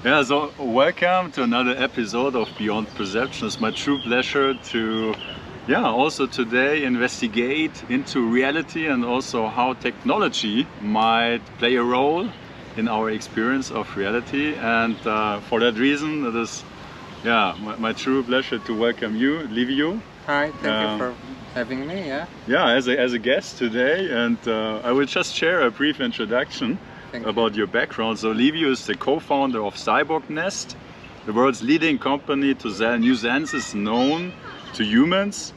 Yeah, so welcome to another episode of Beyond Perception. It's my true pleasure to, also today investigate into reality and also how technology might play a role in our experience of reality. And for that reason, it is, my true pleasure to welcome you, Liviu. Hi, thank you for having me. Yeah, as a guest today, and I will just share a brief introduction about your background. So Liviu is the co-founder of CyborgNest, the world's leading company to sell new senses known to humans.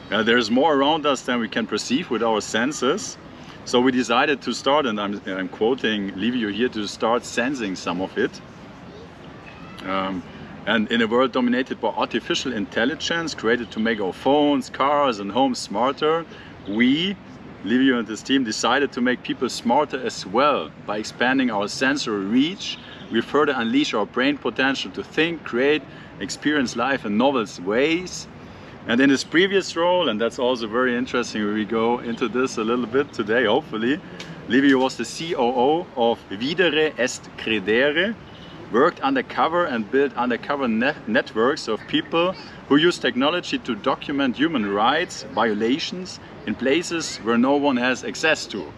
There's more around us than we can perceive with our senses. So we decided to start, and I'm quoting Liviu here, to start sensing some of it. And in a world dominated by artificial intelligence, created to make our phones, cars and homes smarter, we, Liviu and his team, decided to make people smarter as well. By expanding our sensory reach, we further unleash our brain potential to think, create, experience life in novel ways. And in his previous role, and that's also very interesting, we go into this a little bit today, hopefully, Liviu was the COO of Videre est Credere, worked undercover and built undercover networks of people who use technology to document human rights violations in places where no one has access to.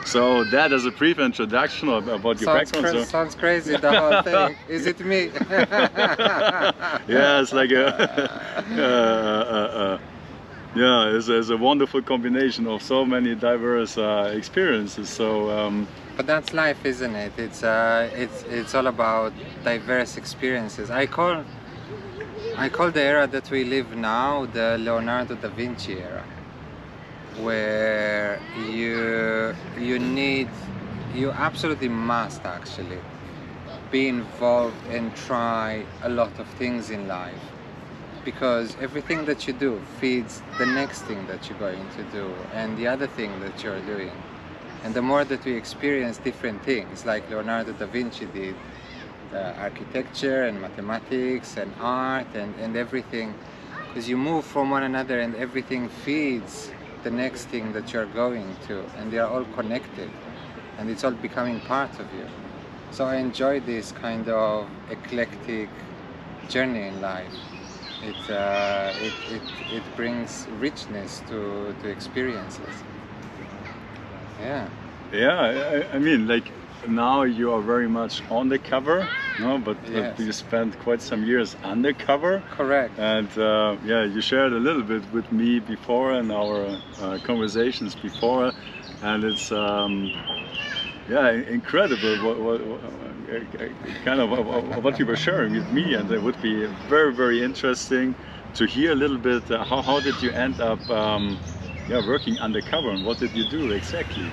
So that is a brief introduction about your background. Sounds crazy, the whole thing. Is it me? Yeah, it's like it's a wonderful combination of so many diverse experiences. So. But that's life, isn't it? It's all about diverse experiences. I call the era that we live now the Leonardo da Vinci era, where you absolutely must actually be involved and try a lot of things in life, because everything that you do feeds the next thing that you're going to do and the other thing that you're doing. And the more that we experience different things, like Leonardo da Vinci did, architecture and mathematics and art and everything, because you move from one another and everything feeds the next thing that you're going to, and they are all connected and it's all becoming part of you. So I enjoy this kind of eclectic journey in life. It brings richness to experiences. I mean, like, now you are very much on the cover, no? But you spent quite some years undercover. Correct. And you shared a little bit with me before in our conversations before, and it's incredible what you were sharing with me, and it would be very, very interesting to hear a little bit how did you end up working undercover, and what did you do exactly?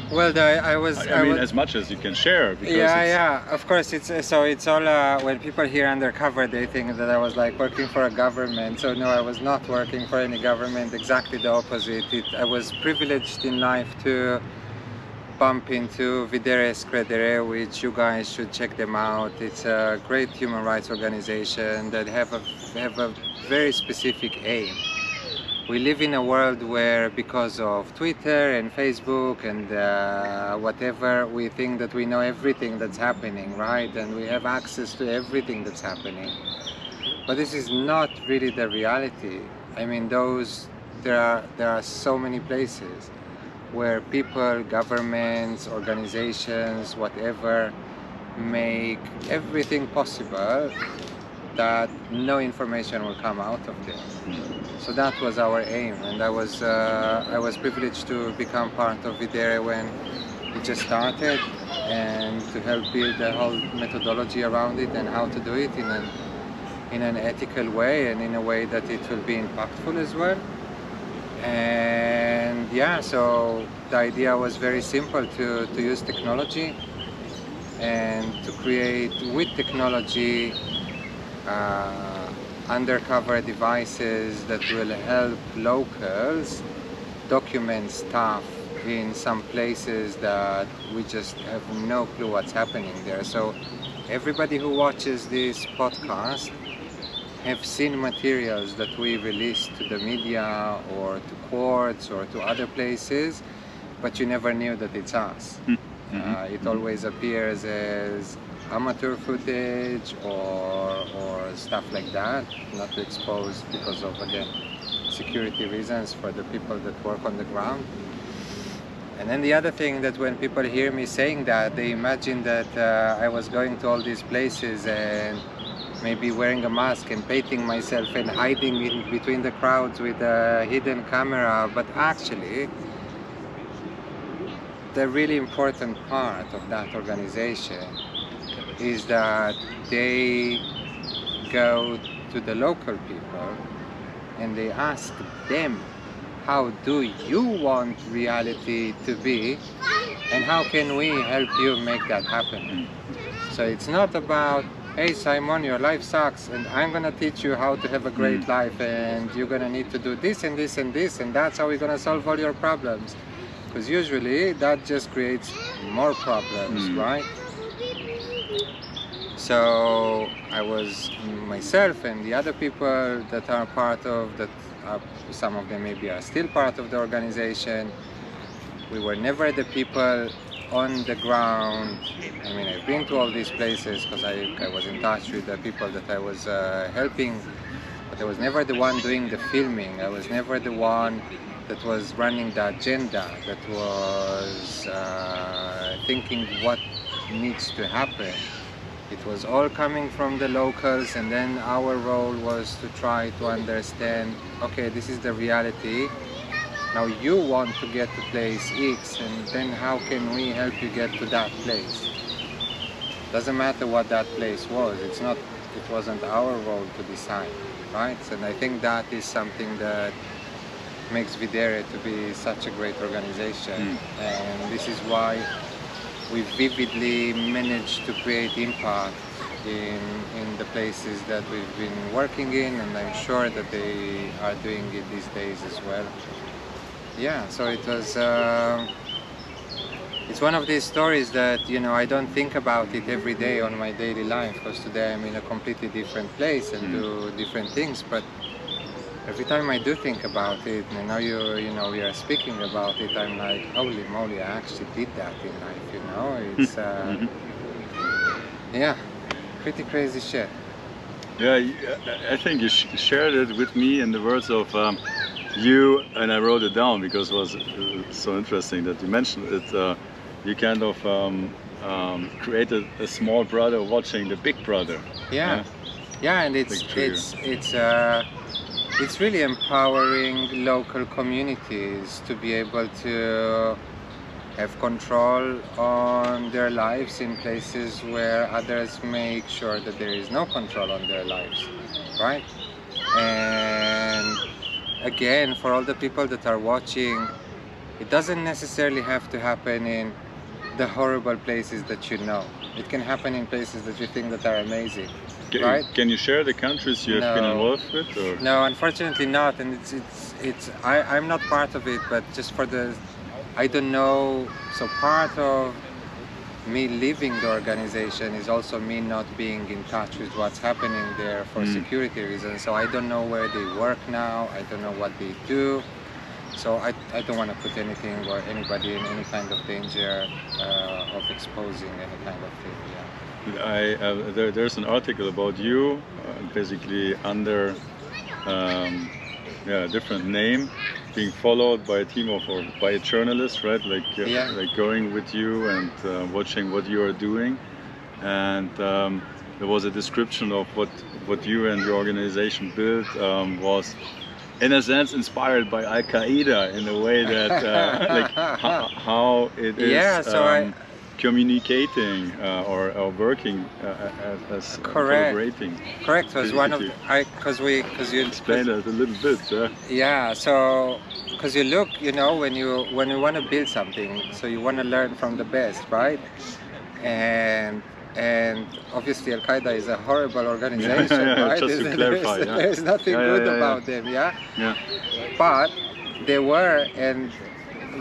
Well, I mean, as much as you can share. Because of course. It's all when people hear undercover, they think that I was like working for a government. So no, I was not working for any government. Exactly the opposite. I was privileged in life to bump into Videre's Credere, which you guys should check them out. It's a great human rights organization that have a very specific aim. We live in a world where, because of Twitter and Facebook and whatever, we think that we know everything that's happening, right? And we have access to everything that's happening. But this is not really the reality. I mean, there are so many places where people, governments, organizations, whatever, make everything possible that no information will come out of them. So that was our aim, and I was privileged to become part of Videre when it just started, and to help build the whole methodology around it and how to do it in an ethical way and in a way that it will be impactful as well. And so the idea was very simple, to use technology and to create with technology undercover devices that will help locals document stuff in some places that we just have no clue what's happening there. So everybody who watches this podcast have seen materials that we released to the media or to courts or to other places, but you never knew that it's us. It always appears as amateur footage or stuff like that, not to expose because of, again, security reasons for the people that work on the ground. And then the other thing, that when people hear me saying that, they imagine that I was going to all these places and maybe wearing a mask and painting myself and hiding in between the crowds with a hidden camera. But actually, the really important part of that organization is that they go to the local people and they ask them, how do you want reality to be, and how can we help you make that happen? So it's not about, hey Simon, your life sucks and I'm gonna teach you how to have a great life, and you're gonna need to do this and this and this, and that's how we're gonna solve all your problems. Because usually that just creates more problems, right? So I was, myself and the other people that are part of that, some of them maybe are still part of the organization, we were never the people on the ground. I mean, I've been to all these places because I was in touch with the people that I was helping, but I was never the one doing the filming. I was never the one that was running the agenda, that was thinking what needs to happen. It was all coming from the locals, and then our role was to try to understand, okay, this is the reality. Now you want to get to place X, and then how can we help you get to that place? Doesn't matter what that place was. It wasn't our role to decide, right? And I think that is something that makes Videre to be such a great organization, and this is why we vividly managed to create impact in the places that we've been working in, and I'm sure that they are doing it these days as well. Yeah, so it was, it's one of these stories that, you know, I don't think about it every day on my daily life, because today I'm in a completely different place and do different things, but every time I do think about it, and now you know, we are speaking about it, I'm like, holy moly, I actually did that in life, you know? It's, yeah, pretty crazy shit. Yeah, I think you shared it with me in the words of you, and I wrote it down because it was so interesting that you mentioned it. You kind of created a small brother watching the big brother. Yeah, yeah, and it's really empowering local communities to be able to have control on their lives in places where others make sure that there is no control on their lives, right? And again, for all the people that are watching, it doesn't necessarily have to happen in the horrible places that you know. It can happen in places that you think that are amazing. Right? Can you share the countries you have been involved with? Or? No, unfortunately not, and I'm not part of it, but just for the, I don't know, so part of me leaving the organization is also me not being in touch with what's happening there for security reasons. So I don't know where they work now, I don't know what they do, so I don't want to put anything or anybody in any kind of danger of exposing any kind of thing. Yeah. There's an article about you, basically under a different name, being followed by a team of, or by a journalist, right? Like, like going with you and watching what you are doing. And there was a description of what you and your organization built was, in a sense, inspired by Al Qaeda in a way that, like, how it is. Communicating or working as collaborating. Correct. Was one of because you explain it a little bit. Yeah. So because you look, you know, when you want to build something, so you want to learn from the best, right? And obviously Al Qaeda is a horrible organization, right? Just to clarify, there's nothing good about them, But they were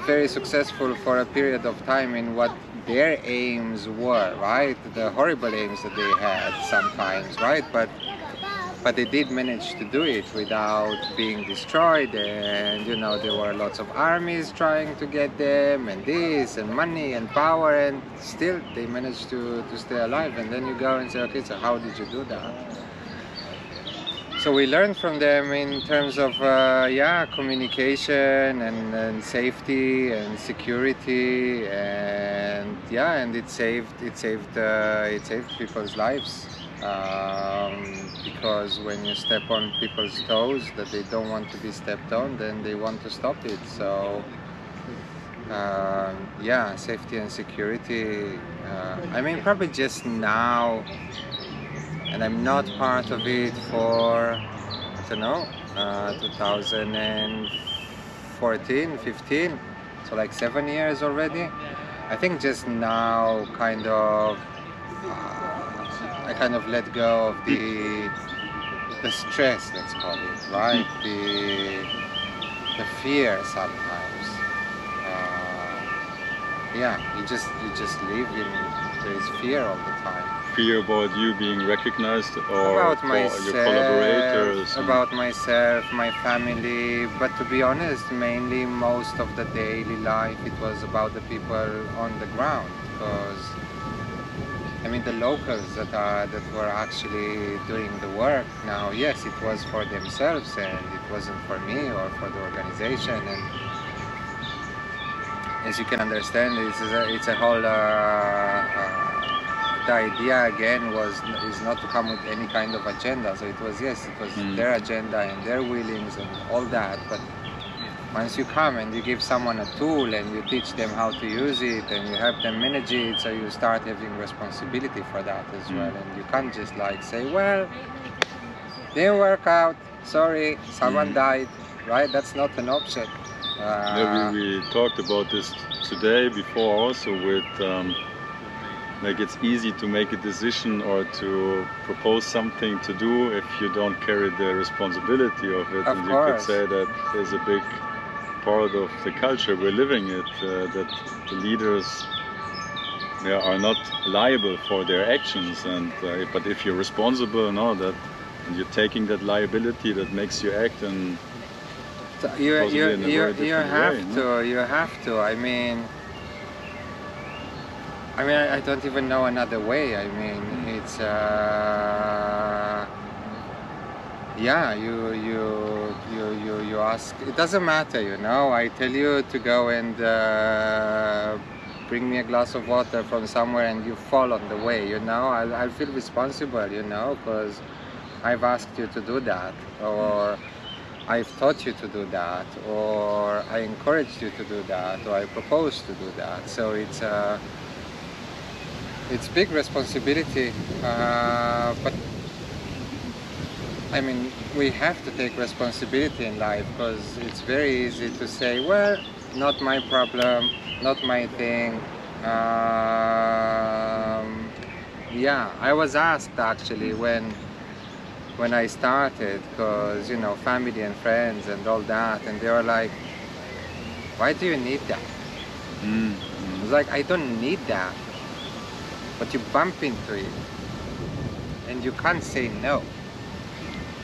very successful for a period of time in what their aims were, right? The horrible aims that they had sometimes, right? But but they did manage to do it without being destroyed, and you know, there were lots of armies trying to get them, and this, and money, and power, and still they managed to stay alive. And then you go and say, okay, so how did you do that? So we learned from them in terms of communication and safety and security, and and it saved people's lives. Because when you step on people's toes that they don't want to be stepped on, then they want to stop it. So safety and security. I mean, probably just now, and I'm not part of it for, I don't know, 2014, 15, so like 7 years already. I think just now kind of I kind of let go of the stress, let's call it, right? The fear sometimes. You just live in, there is fear all the time. Fear about you being recognized, or about myself, your collaborators? About myself, my family, but to be honest, mainly most of the daily life it was about the people on the ground, because I mean the locals that were actually doing the work now, yes, it was for themselves and it wasn't for me or for the organization. And as you can understand, it's a whole the idea again is not to come with any kind of agenda. So it was their agenda and their willings and all that, but once you come and you give someone a tool and you teach them how to use it and you help them manage it, so you start having responsibility for that as well. And you can't just like say, well, didn't work out, sorry, someone died, right? That's not an option. We talked about this today before also with like it's easy to make a decision or to propose something to do if you don't carry the responsibility of it. Of and course. You could say that there's a big part of the culture we're living it, that the leaders are not liable for their actions, and but if you're responsible, and you're taking that liability, that makes you act and you have to. I mean, I don't even know another way. I mean, it's you ask. It doesn't matter, I tell you to go and bring me a glass of water from somewhere, and you fall on the way. I'll feel responsible, because I've asked you to do that, or I've taught you to do that, or I encouraged you to do that, or I proposed to do that. So it's big responsibility, but I mean, we have to take responsibility in life, because it's very easy to say, well, not my problem, not my thing. I was asked actually when I started, because family and friends and all that, and they were like, why do you need that? I was like, I don't need that, but you bump into it and you can't say no.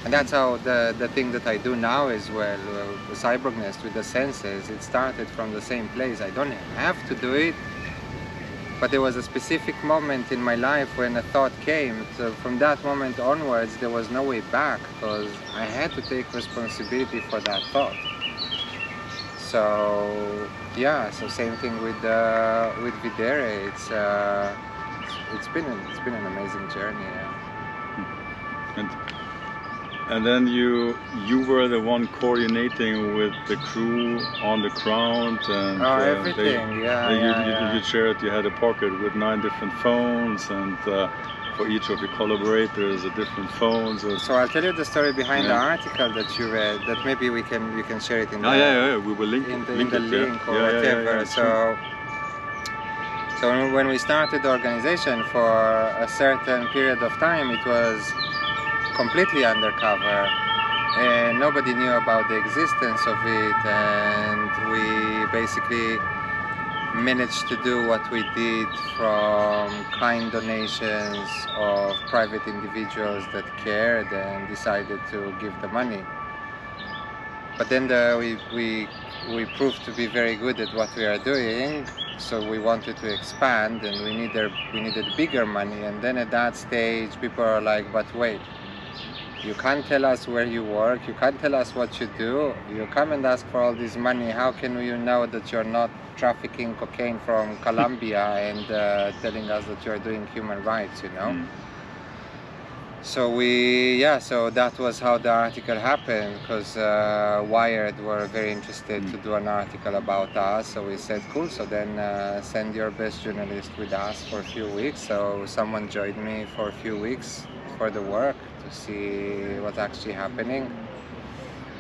And that's how the thing that I do now as well, the CyborgNest with the sensors, it started from the same place. I don't have to do it, but there was a specific moment in my life when a thought came. So from that moment onwards, there was no way back, because I had to take responsibility for that thought. So so same thing with Videre. It's been an amazing journey. And then you were the one coordinating with the crew on the ground, and everything. You shared. You had a pocket with 9 different phones, and for each of your collaborators a different phone. So I'll tell you the story behind the article that you read. That maybe we can share it in the we will link in the link link or whatever. So when we started the organization, for a certain period of time, it was completely undercover, and nobody knew about the existence of it, and we basically managed to do what we did from kind donations of private individuals that cared and decided to give the money. But then we proved to be very good at what we are doing, so we wanted to expand and we needed bigger money. And then at that stage people are like, but wait, you can't tell us where you work, you can't tell us what you do, you come and ask for all this money, how can we know that you're not trafficking cocaine from Colombia and telling us that you're doing human rights, you know? So so that was how the article happened, because Wired were very interested to do an article about us. So we said, cool, so then send your best journalist with us for a few weeks. So someone joined me for a few weeks for the work to see what's actually happening.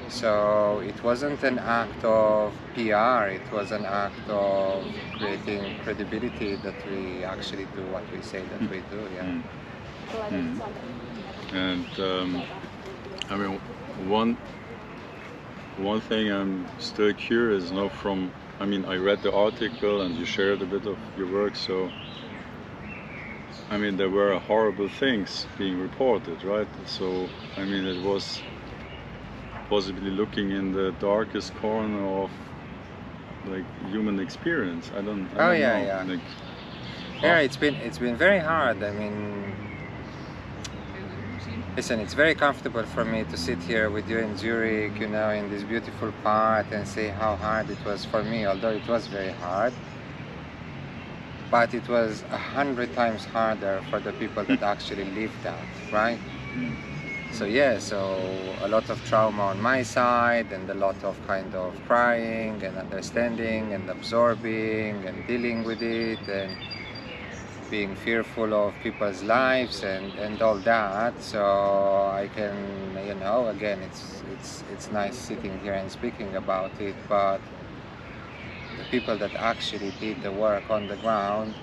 So it wasn't an act of PR, it was an act of creating credibility that we actually do what we say that we do, yeah. And I mean, one thing I'm still curious now from, I mean, I read the article and you shared a bit of your work, so I mean, there were horrible things being reported, right? So I mean, it was possibly looking in the darkest corner of like human experience. I don't know. Like, yeah, it's been very hard. I mean, listen, it's very comfortable for me to sit here with you in Zurich, you know, in this beautiful part and say how hard it was for me, although it was very hard. But it was 100 times harder for the people that actually lived that, right? So yeah, so a lot of trauma on my side and a lot of kind of crying and understanding and absorbing and dealing with it and being fearful of people's lives and all that. So I can, you know, again, it's nice sitting here and speaking about it, but the people that actually did the work on the ground,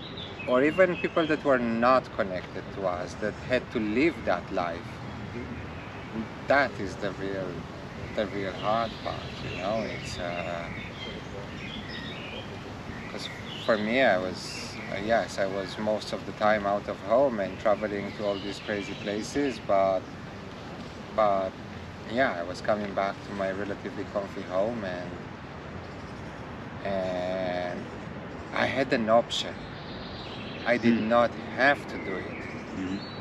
or even people that were not connected to us, that had to live that life, that is the real hard part, you know. It's because for me, I was yes, I was most of the time out of home and traveling to all these crazy places, but yeah, I was coming back to my relatively comfy home, and I had an option. I did not have to do it.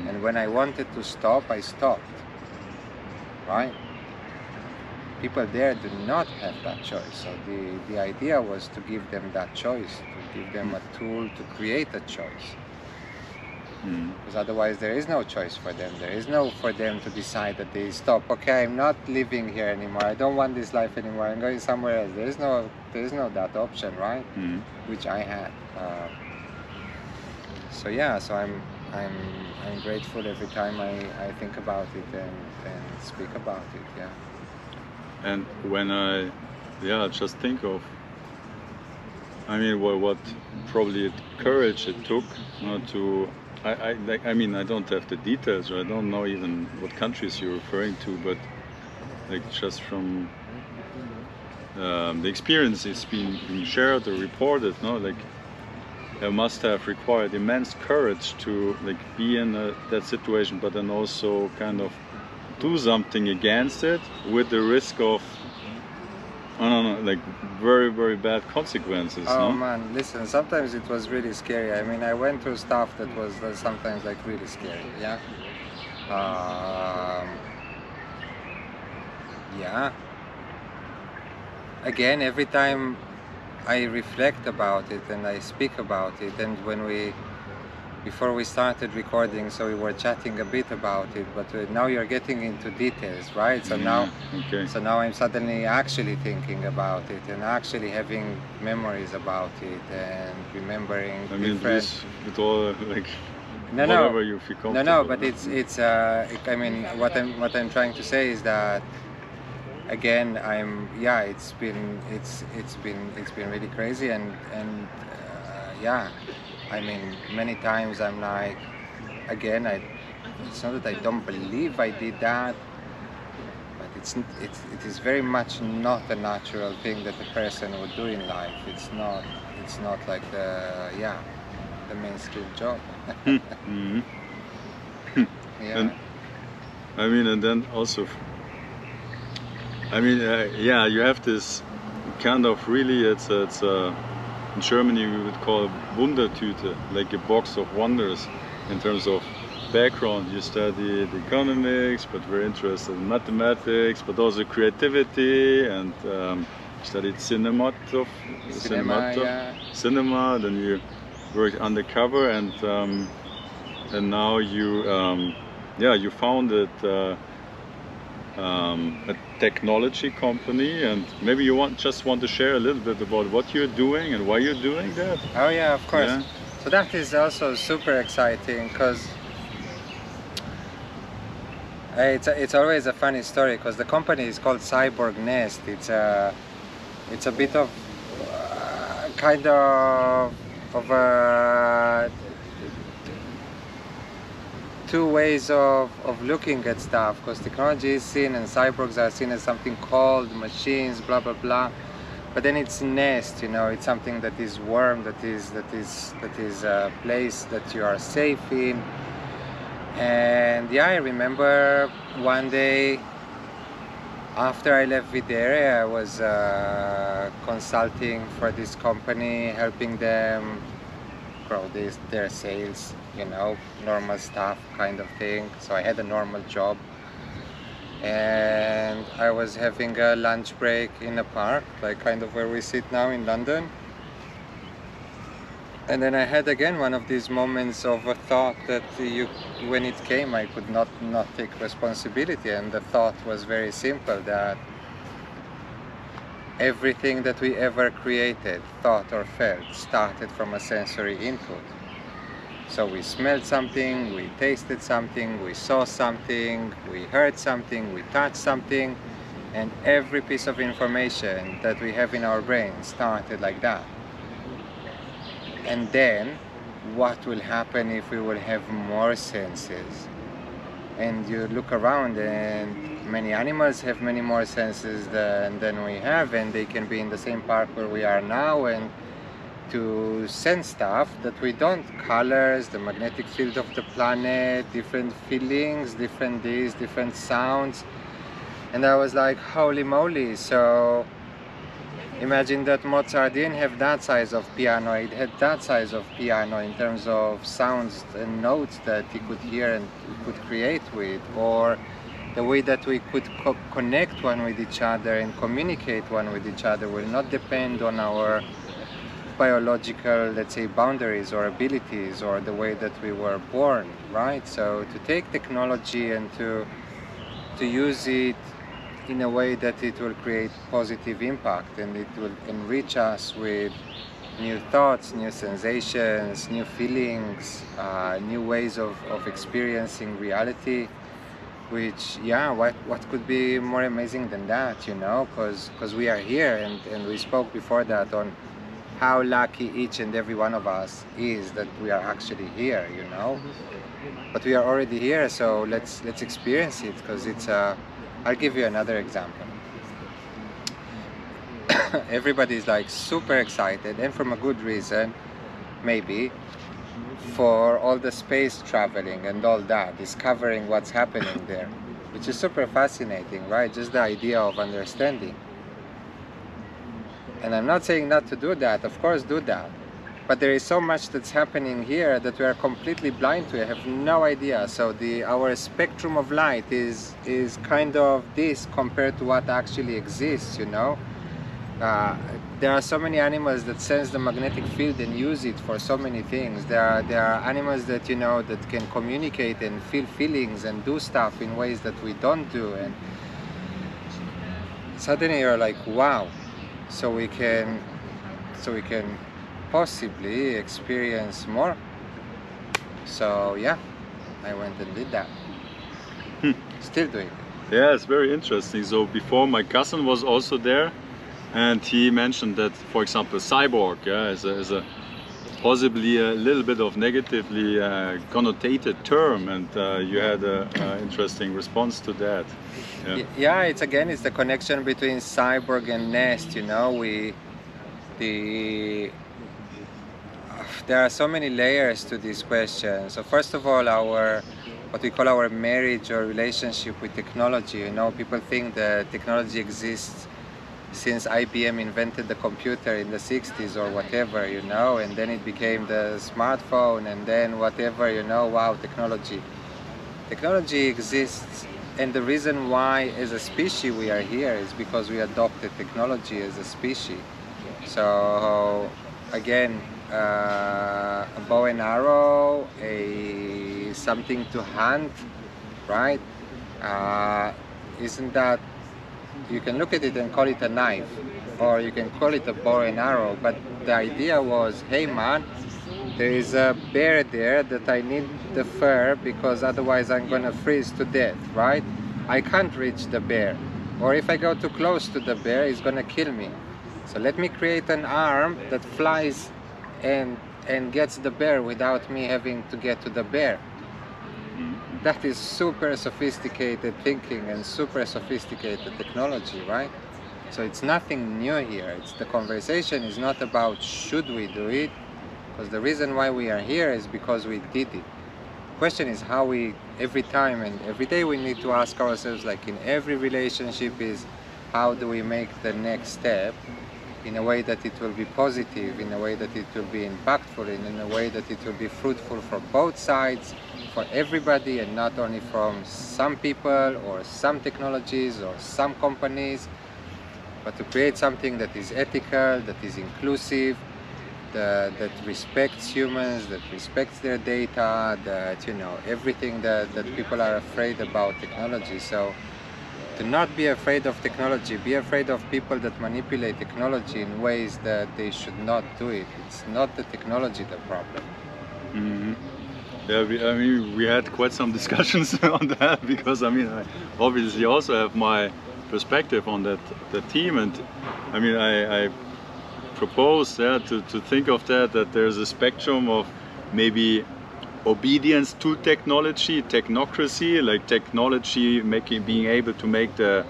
And when I wanted to stop, I stopped. Right? People there do not have that choice. So the idea was to give them that choice, to give them a tool to create a choice. Because otherwise there is no choice for them. There is no for them to decide that they stop. Okay, I'm not living here anymore. I don't want this life anymore. I'm going somewhere else. There is no that option, right? Which I had. So yeah, so I'm grateful every time I think about it and speak about it, yeah. And when I just think of, I mean, what probably courage it took to, I mean, I don't have the details, or I don't know even what countries you're referring to, but like just from the experiences being shared or reported, no, like it must have required immense courage to like be in that situation, but then also kind of do something against it with the risk of, I don't know, like very, very bad consequences. Oh no? Man, listen, sometimes it was really scary. I mean, I went through stuff that was sometimes like really scary, yeah. Yeah. Again, every time I reflect about it and I speak about it, and before we started recording, so we were chatting a bit about it, but now you're getting into details, right? So now I'm suddenly actually thinking about it and actually having memories about it and remembering. I mean, with all like no, whatever you feel comfortable. No, but it's I mean, what I'm trying to say is that, again, it's been really crazy, and yeah, I mean, many times I'm like, again, it's not that I don't believe I did that, but it is very much not a natural thing that a person would do in life. It's not like the mainstream job. Mm-hmm. Yeah. And, I mean, and then also, I mean, yeah, you have this kind of really, it's in Germany we would call Wundertüte, like a box of wonders in terms of background. You studied economics, but we're interested in mathematics, but also creativity, and studied cinema. Then you worked undercover, and now you you founded a technology company, and maybe you just want to share a little bit about what you're doing and why you're doing that. Oh yeah, of course. Yeah. So that is also super exciting, because it's always a funny story, because the company is called CyborgNest. It's a bit of kind of two ways of looking at stuff, because technology is seen and cyborgs are seen as something called machines, blah blah blah, but then it's nest, you know, it's something that is warm, that is a place that you are safe in. And yeah, I remember one day after I left Videre, I was consulting for this company, helping them grow their sales, you know, normal stuff kind of thing. So I had a normal job, and I was having a lunch break in a park, like kind of where we sit now in London. And then I had again one of these moments of a thought that when it came, I could not take responsibility. And the thought was very simple, that everything that we ever created, thought or felt, started from a sensory input. So we smelled something, we tasted something, we saw something, we heard something, we touched something, and every piece of information that we have in our brain started like that. And then, what will happen if we will have more senses? And you look around, and many animals have many more senses than we have, and they can be in the same park where we are now, and to sense stuff that we don't. Colors, the magnetic field of the planet, different feelings, different this, different sounds. And I was like, holy moly. So imagine that Mozart didn't have that size of piano, it had that size of piano in terms of sounds and notes that he could hear and could create with, or the way that we could connect one with each other and communicate one with each other will not depend on our biological, let's say, boundaries or abilities, or the way that we were born, right? So to take technology and to use it in a way that it will create positive impact, and it will enrich us with new thoughts, new sensations, new feelings, new ways of experiencing reality, which, yeah, what could be more amazing than that, you know? Because we are here, and we spoke before that on how lucky each and every one of us is that we are actually here, you know? But we are already here, so let's experience it, because it's I'll give you another example. Everybody's like super excited, and from a good reason, maybe, for all the space traveling and all that, discovering what's happening there, which is super fascinating, right? Just the idea of understanding. And I'm not saying not to do that, of course do that. But there is so much that's happening here that we are completely blind to. I have no idea. So our spectrum of light is kind of this compared to what actually exists, you know. There are so many animals that sense the magnetic field and use it for so many things. There are animals that, you know, that can communicate and feel feelings and do stuff in ways that we don't do. And suddenly you're like, wow. So we can possibly experience more. So yeah, I went and did that. Still doing it. Yeah, it's very interesting. So before, my cousin was also there, and he mentioned that, for example, Cyborg, yeah, is a possibly a little bit of negatively connotated term, and you had an interesting response to that. Yeah, it's the connection between cyborg and nest. You know, there are so many layers to this question. So first of all, what we call our marriage or relationship with technology. You know, people think that technology exists since IBM invented the computer in the 60s or whatever, you know, and then it became the smartphone, and then whatever, you know, wow, technology. Technology exists, and the reason why as a species we are here is because we adopted technology as a species. So again, a bow and arrow, something to hunt, right? Isn't that, you can look at it and call it a knife, or you can call it a bow and arrow, but the idea was, hey man, there is a bear there that I need the fur because otherwise I'm gonna freeze to death, right? I can't reach the bear, or if I go too close to the bear, it's gonna kill me. So let me create an arm that flies and gets the bear without me having to get to the bear. That is super sophisticated thinking and super sophisticated technology, right? So it's nothing new here. The conversation is not about should we do it, because the reason why we are here is because we did it. The question is how we, every time and every day, we need to ask ourselves, like in every relationship, is how do we make the next step in a way that it will be positive, in a way that it will be impactful, and in a way that it will be fruitful for both sides, for everybody, and not only from some people or some technologies or some companies, but to create something that is ethical, that is inclusive, that respects humans, that respects their data, that, you know, everything that people are afraid about technology. So to not be afraid of technology, be afraid of people that manipulate technology in ways that they should not do it. It's not the technology the problem. Mm-hmm. Yeah, I mean, we had quite some discussions on that, because I mean, I obviously also have my perspective on the team, and I mean, I propose to think of that there's a spectrum of maybe obedience to technology, technocracy, like technology being able to make the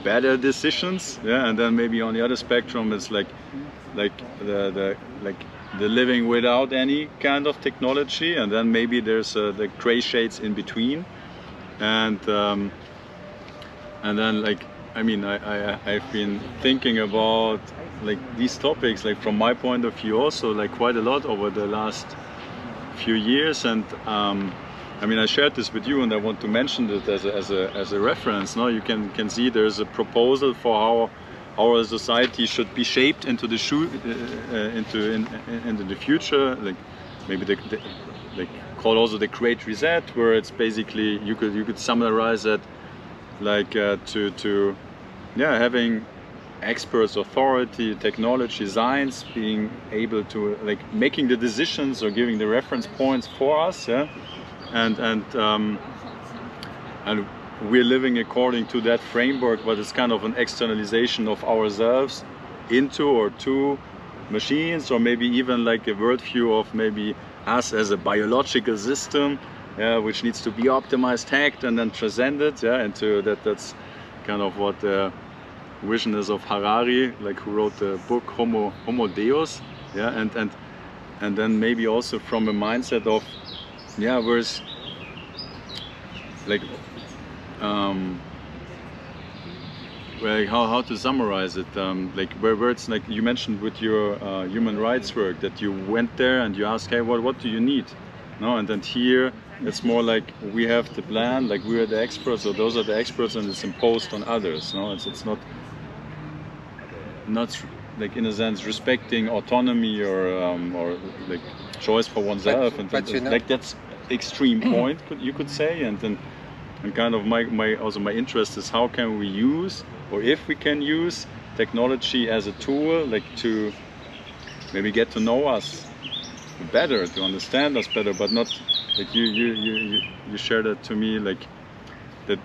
better decisions, yeah, and then maybe on the other spectrum it's like the living without any kind of technology, and then maybe there's the gray shades in between, and then like, I mean, I've been thinking about like these topics, like from my point of view also, like quite a lot over the last few years, and I mean, I shared this with you, and I want to mention it as a reference. No, you can see there's a proposal for how our society should be shaped into the into the future, like maybe like called also the Great Reset, where it's basically, you could summarize it like having experts, authority, technology, science being able to like making the decisions or giving the reference points for us, yeah, and we're living according to that framework, but it's kind of an externalization of ourselves into or to machines, or maybe even like a worldview of maybe us as a biological system, yeah, which needs to be optimized, hacked, and then transcended, yeah, into that's kind of what the vision is of Harari, like who wrote the book Homo Deus, yeah, and then maybe also from a mindset of, yeah, where's like well, how to summarize it, like where it's like you mentioned with your human rights work, that you went there and you asked, hey, what do you need, no, and then here it's more like we have the plan, like we are the experts, or those are the experts, and it's imposed on others, no, it's not like in a sense respecting autonomy or like choice for oneself, but you know, like that's extreme point, you could say, and then kind of my interest is how can we use, or if we can use technology as a tool, like to maybe get to know us better, to understand us better, but not like you shared it to me, like that,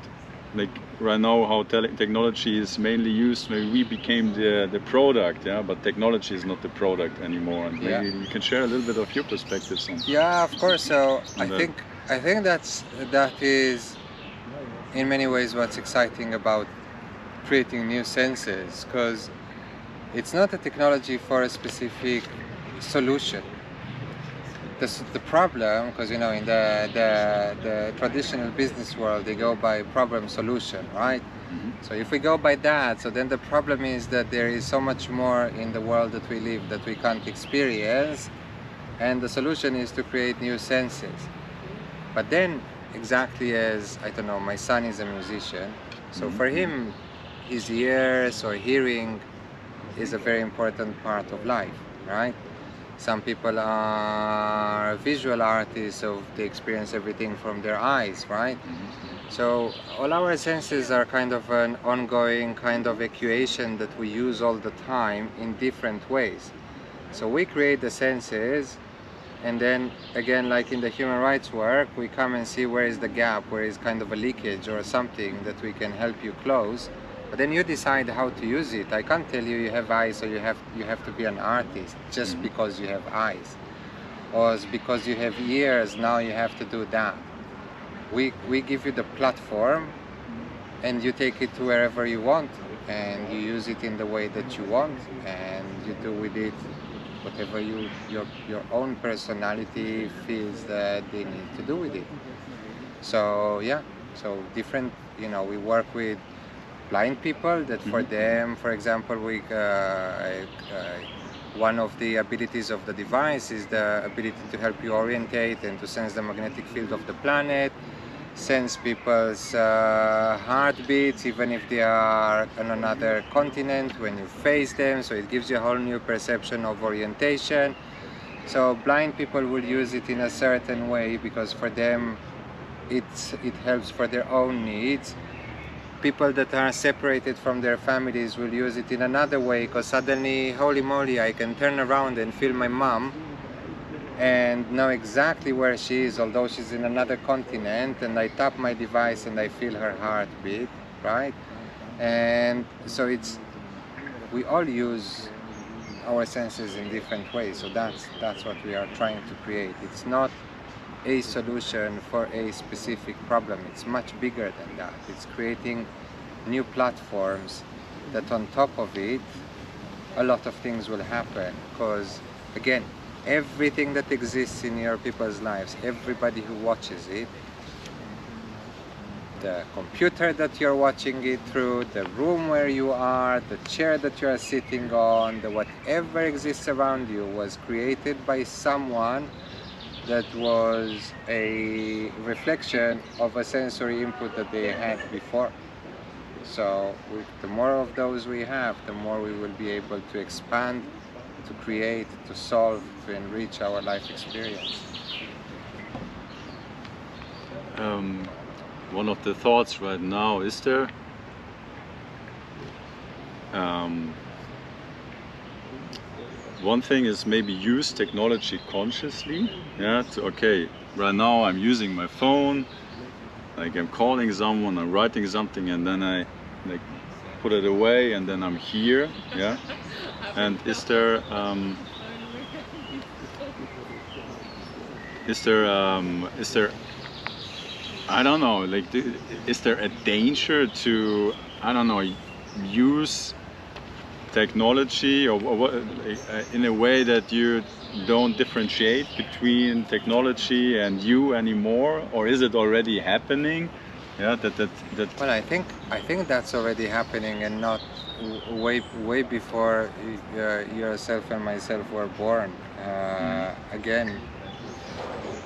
like right now how technology is mainly used. Maybe we became the product, yeah, but technology is not the product anymore. And maybe you can share a little bit of your perspectives on. Yeah, of course. So I think that is in many ways what's exciting about creating new senses, because it's not a technology for a specific solution. The problem, because you know, in the traditional business world, they go by problem solution, right? So if we go by that, so then the problem is that there is so much more in the world that we live that we can't experience, and the solution is to create new senses. But then, exactly as, I don't know, my son is a musician, so for him, his ears or hearing is a very important part of life, right? Some people are visual artists, so they experience everything from their eyes, right? So all our senses are kind of an ongoing kind of equation that we use all the time in different ways. So we create the senses, and then again, like in the human rights work, we come and see where is the gap, where is kind of a leakage or something that we can help you close. But then you decide how to use it. I can't tell you you have eyes, so you have to be an artist just because you have eyes, or because you have ears, now you have to do that. We give you the platform, and you take it to wherever you want, and you use it in the way that you want, and you do with it whatever your own personality feels that they need to do with it. So yeah, so different. You know, we work with blind people that for them, for example, one of the abilities of the device is the ability to help you orientate and to sense the magnetic field of the planet, sense people's heartbeats even if they are on another continent when you face them, so it gives you a whole new perception of orientation. So blind people will use it in a certain way because for them it helps for their own needs. People that are separated from their families will use it in another way, because suddenly, holy moly, I can turn around and feel my mom and know exactly where she is, although she's in another continent, and I tap my device and I feel her heartbeat, right? And so we all use our senses in different ways, so that's what we are trying to create. It's not a solution for a specific problem. It's much bigger than that. It's creating new platforms that on top of it a lot of things will happen, because again, everything that exists in your people's lives, everybody who watches it, the computer that you're watching it through, the room where you are, the chair that you are sitting on, the whatever exists around you was created by someone that was a reflection of a sensory input that they had before. So the more of those we have, the more we will be able to expand, to create, to solve, to enrich our life experience. One of the thoughts right now is there one thing is maybe use technology consciously. Yeah, okay, right now I'm using my phone, like I'm calling someone, I'm writing something, and then I like put it away, and then I'm here. Yeah, and is there I don't know, like is there a danger to, I don't know, use technology or what, in a way that you don't differentiate between technology and you anymore, or is it already happening? Yeah, that Well, I think that's already happening, and not way before yourself and myself were born. Again,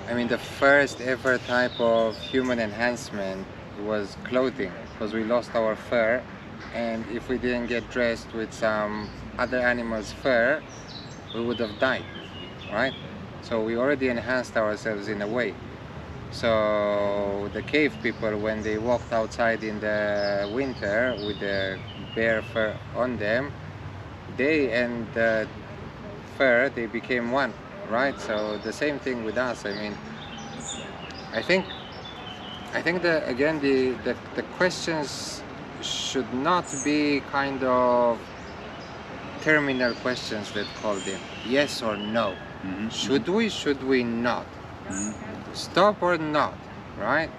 I mean, the first ever type of human enhancement was clothing, because we lost our fur, and if we didn't get dressed with some other animal's fur, we would have died, right? So we already enhanced ourselves in a way. So the cave people, when they walked outside in the winter with the bear fur on them, they and the fur, they became one, right? So the same thing with us. I mean, I think that again the questions should not be kind of terminal questions, let's call them. Yes or no. Should we not? Stop or not, right?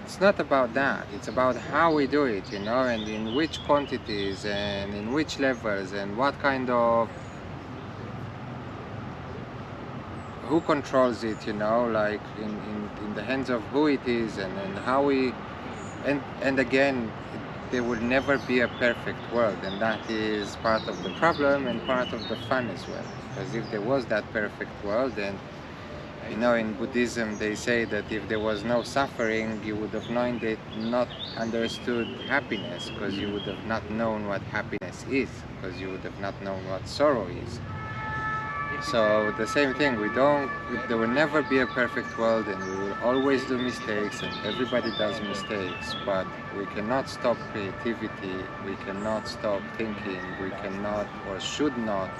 It's not about that. It's about how we do it, you know, and in which quantities and in which levels and what kind of, who controls it, you know, like in the hands of who it is, and how we, and again, there will never be a perfect world, and that is part of the problem and part of the fun as well. Because if there was that perfect world, then, you know, in Buddhism they say that if there was no suffering, you would have not understood happiness, because you would have not known what happiness is, because you would have not known what sorrow is. So the same thing, there will never be a perfect world, and we will always do mistakes, and everybody does mistakes, but we cannot stop creativity, we cannot stop thinking, we cannot or should not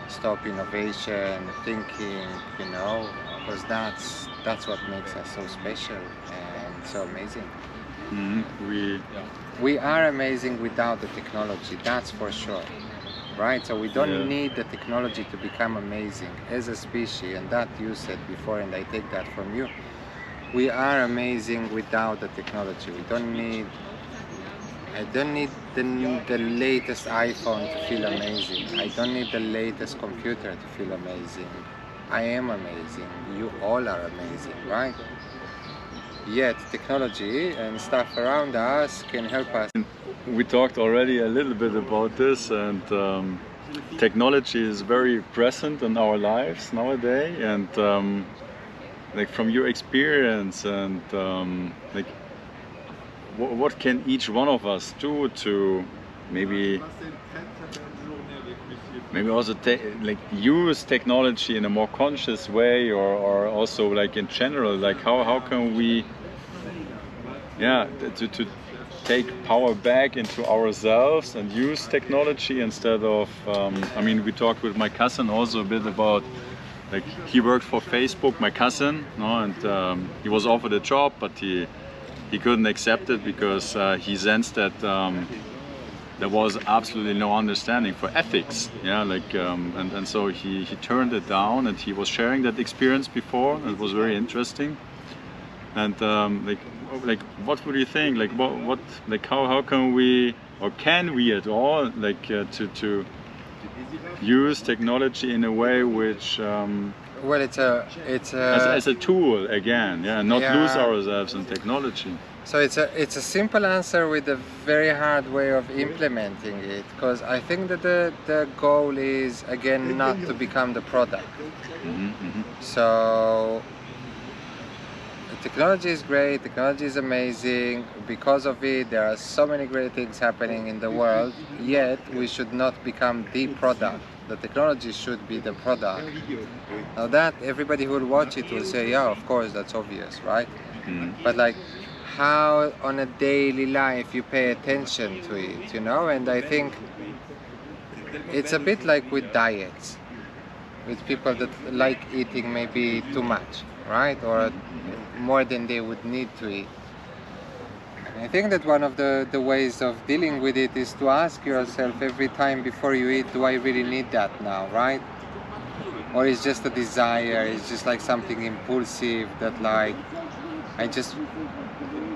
stop innovation, thinking, you know, because that's what makes us so special and so amazing. We are amazing without the technology, that's for sure. Right, so we don't need the technology to become amazing as a species, and that you said before, and I take that from you. We are amazing without the technology. We don't need, I don't need the latest iPhone to feel amazing. I don't need the latest computer to feel amazing. I am amazing. You all are amazing, right? Yet technology and stuff around us can help us. We talked already a little bit about this, and technology is very present in our lives nowadays, and like from your experience, and like what can each one of us do to maybe also like use technology in a more conscious way, or also like in general, like how can we to take power back into ourselves and use technology instead of I mean, we talked with my cousin also a bit about, like, he worked for Facebook, my cousin, no, and he was offered a job, but he couldn't accept it because he sensed that there was absolutely no understanding for ethics, like and so he turned it down, and he was sharing that experience before. It was very interesting. And like what would you think, like what like how can we, or can we at all, like to use technology in a way which well, it's as a tool again, not lose ourselves in technology. So it's a simple answer with a very hard way of implementing it, because I think that the goal is, again, not to become the product. So technology is great, technology is amazing. Because of it, there are so many great things happening in the world, yet we should not become the product. The technology should be the product. Now that, everybody who will watch it will say, yeah, of course, that's obvious, right? But like, how on a daily life you pay attention to it, you know? And I think it's a bit like with diets, with people that like eating maybe too much, right? Or more than they would need to eat. And I think that one of the ways of dealing with it is to ask yourself every time before you eat, do I really need that now, right? Or it's just a desire, it's just like something impulsive that, like, I just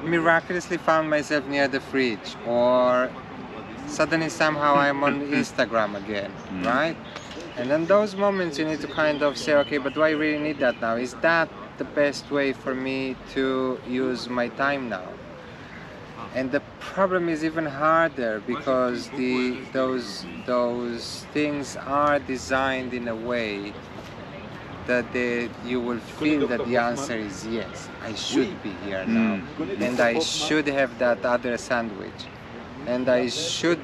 miraculously found myself near the fridge, or suddenly somehow I'm on Instagram again, right? And in those moments you need to kind of say, okay, but do I really need that now? Is that the best way for me to use my time now? And the problem is even harder, because those things are designed in a way that you will feel that the answer is yes, I should be here now, and I should have that other sandwich, and I should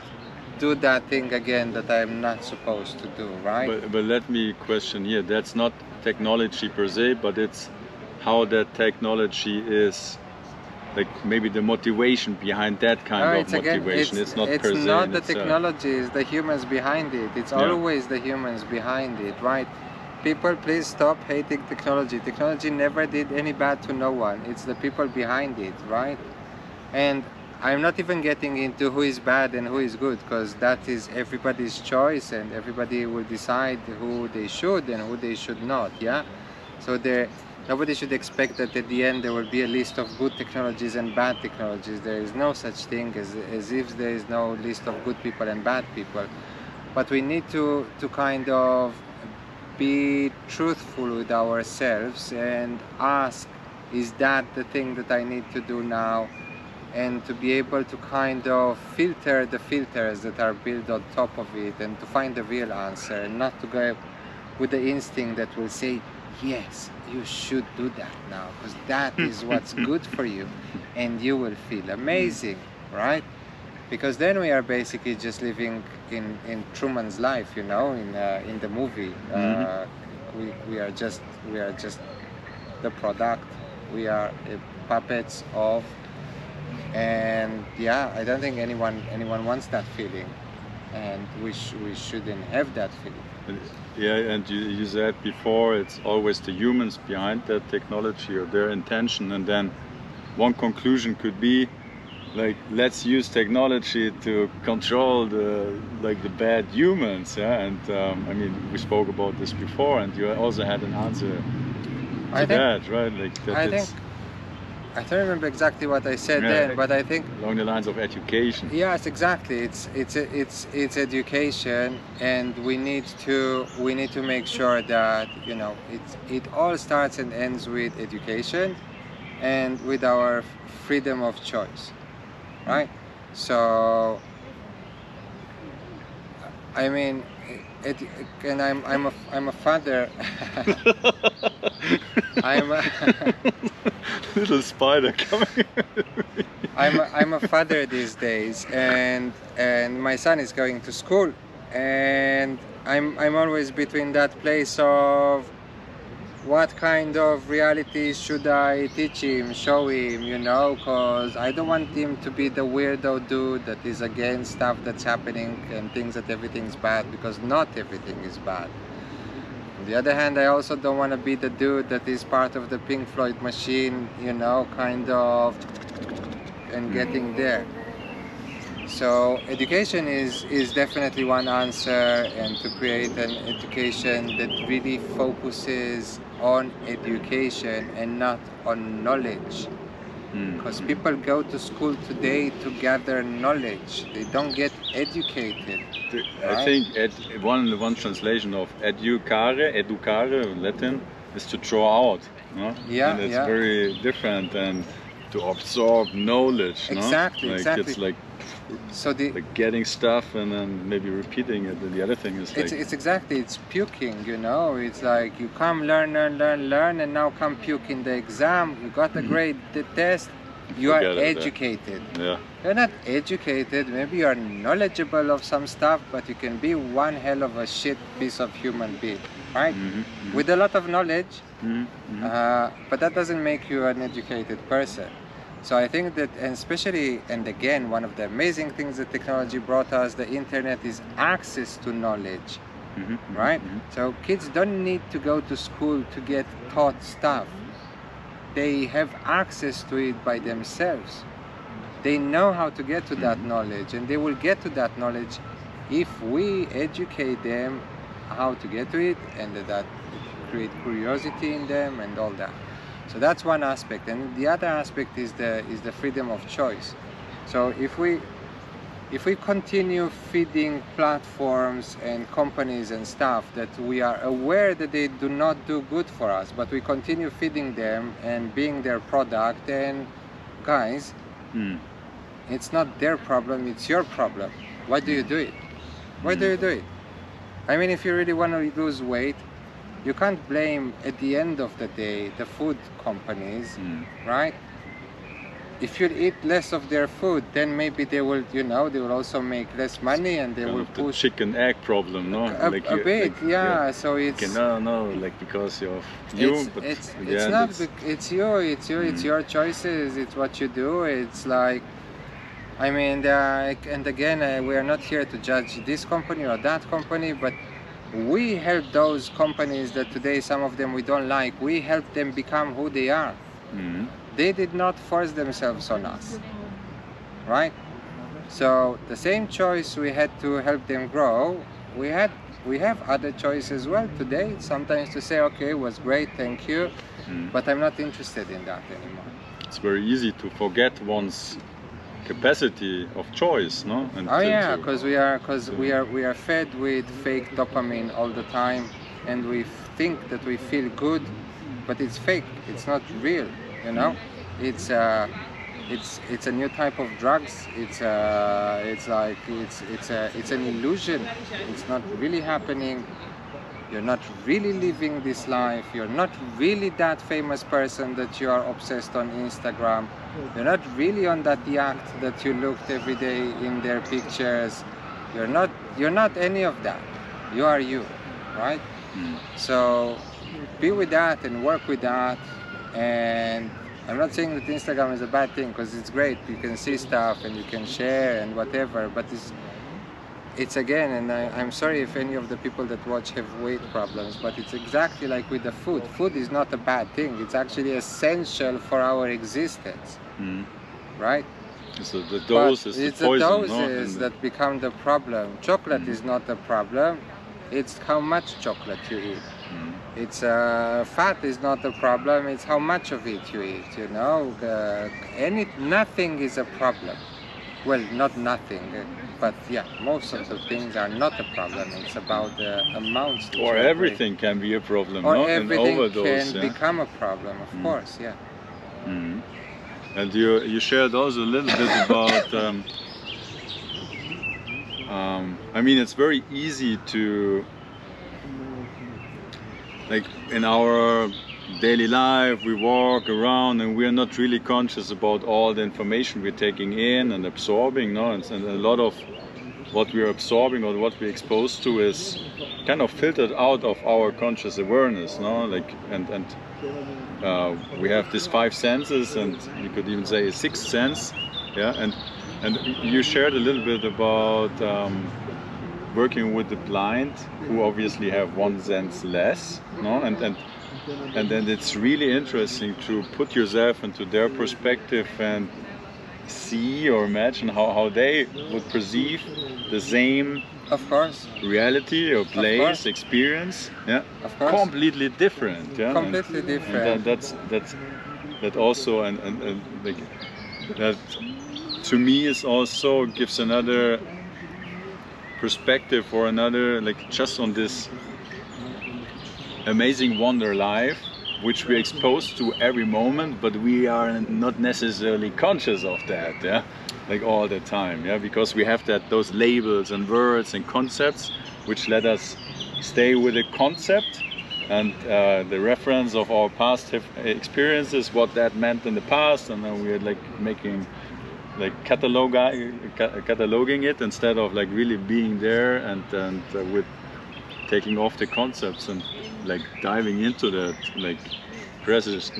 do that thing again that I'm not supposed to do, right? But let me question here, that's not technology per se, but it's how that technology is, like maybe the motivation behind that kind of motivation. It's not per se. It's not the technology, it's the humans behind it. It's always the humans behind it, right? People, please stop hating technology. Technology never did any bad to no one. It's the people behind it, right? And I'm not even getting into who is bad and who is good, because that is everybody's choice, and everybody will decide who they should and who they should not. Yeah. So nobody should expect that at the end there will be a list of good technologies and bad technologies. There is no such thing as if there is no list of good people and bad people. But we need to kind of be truthful with ourselves and ask, is that the thing that I need to do now? And to be able to kind of filter the filters that are built on top of it, and to find the real answer, and not to go with the instinct that will say, yes, you should do that now, because that is what's good for you, and you will feel amazing, right? Because then we are basically just living in Truman's life, you know, in the movie. We are just the product. We are puppets of, and yeah, I don't think anyone wants that feeling, and we shouldn't have that feeling. Yeah, and you said before, it's always the humans behind that technology or their intention, and then one conclusion could be, like, let's use technology to control the bad humans, yeah. And I mean, we spoke about this before, and you also had an answer to that, right? Like that. I don't remember exactly what I said then, but I think along the lines of education. Yes, exactly. It's education, and we need to make sure that, you know, it all starts and ends with education and with our freedom of choice, right? So I mean, and I'm a father. I'm a little spider coming. I'm a father these days, and my son is going to school, and I'm always between that place of what kind of reality should I teach him, show him, you know, because I don't want him to be the weirdo dude that is against stuff that's happening and thinks that everything's bad, because not everything is bad. On the other hand, I also don't want to be the dude that is part of the Pink Floyd machine, you know, kind of, and getting there. So education is definitely one answer, and to create an education that really focuses on education and not on knowledge. Because people go to school today to gather knowledge. They don't get educated. I think one translation of educare, Latin, is to draw out. No? Yeah, and it's very different than to absorb knowledge. Exactly, no? Like, exactly. It's like, so like getting stuff and then maybe repeating it, and the other thing is like... It's exactly, it's puking, you know. It's like you come learn, and now come puke in the exam. You got a grade, the test, you are educated. Yeah. You're not educated, maybe you are knowledgeable of some stuff, but you can be one hell of a shit piece of human being, right? With a lot of knowledge, but that doesn't make you an educated person. So I think that, and especially, and again, one of the amazing things that technology brought us, the internet, is access to knowledge, right? So kids don't need to go to school to get taught stuff. They have access to it by themselves. They know how to get to that knowledge, and they will get to that knowledge if we educate them how to get to it, and that create curiosity in them and all that. So that's one aspect, and the other aspect is the freedom of choice. So if we continue feeding platforms and companies and stuff that we are aware that they do not do good for us, but we continue feeding them and being their product, then guys, it's not their problem, it's your problem. Why do you do it? Why do you do it? I mean, if you really want to lose weight, you can't blame, at the end of the day, the food companies, right? If you eat less of their food, then maybe they will, you know, they will also make less money, and they will push the chicken-egg problem, no? A bit, yeah. So it's no, like because of you, but it's not. It's you. It's your choices. It's what you do. It's like, I mean, and again, we are not here to judge this company or that company, but we help those companies that today, some of them we don't like, we help them become who they are. They did not force themselves on us. right? So the same choice we had to help them grow, we have other choices as well today, sometimes to say, okay, it was great, thank you, but I'm not interested in that anymore. It's very easy to forget one's capacity of choice, no? And oh yeah, because we are fed with fake dopamine all the time, and we think that we feel good, but it's fake. It's not real, you know. It's a new type of drugs. It's an illusion. It's not really happening. You're not really living this life. You're not really that famous person that you are obsessed on Instagram. You're not really on that yacht that you looked every day in their pictures. You're not any of that. You are you, right? So be with that and work with that. And I'm not saying that Instagram is a bad thing, because it's great. You can see stuff and you can share and whatever, but it's again, and I'm sorry if any of the people that watch have weight problems, but it's exactly like with the food. Food is not a bad thing. It's actually essential for our existence, right? So the dose but is the it's poison, the doses that become the problem. Chocolate is not the problem. It's how much chocolate you eat. It's fat is not the problem. It's how much of it you eat. You know, nothing is a problem. Well, not nothing, but yeah, most of the things are not a problem. It's about the amounts. Or everything can be a problem, or no? everything An overdose, can become a problem, of course, yeah. And you shared also a little bit about. I mean, it's very easy to, like, in our daily life, we walk around and we are not really conscious about all the information we're taking in and absorbing, no? And a lot of what we're absorbing or what we're exposed to is kind of filtered out of our conscious awareness, no? Like, and we have these 5 senses, and you could even say a 6th sense, yeah. And you shared a little bit about working with the blind, who obviously have 1 sense less, no? And then it's really interesting to put yourself into their perspective and see or imagine how they would perceive the same, of course, reality or place, experience, yeah, of course, completely different, yeah, completely different. And that also and like that to me is also gives another perspective or another, like, just on this amazing wonder life which we're exposed to every moment, but we are not necessarily conscious of that, yeah, like all the time, yeah, because we have those labels and words and concepts which let us stay with a concept and the reference of our past experiences, what that meant in the past, and then we're like making, like, cataloging it instead of like really being there and with taking off the concepts and like diving into that, like, precious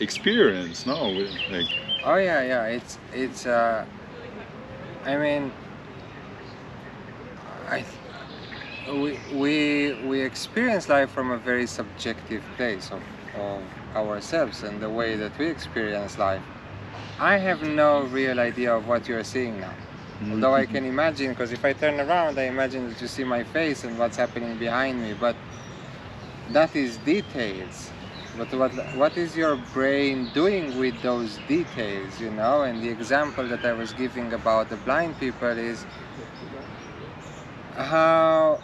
experience, no? Like, oh yeah, it's I mean, we experience life from a very subjective place of ourselves and the way that we experience life. I have no real idea of what you're seeing now. Although I can imagine, because if I turn around, I imagine that you see my face and what's happening behind me, but that is details. But what is your brain doing with those details, you know? And the example that I was giving about the blind people is how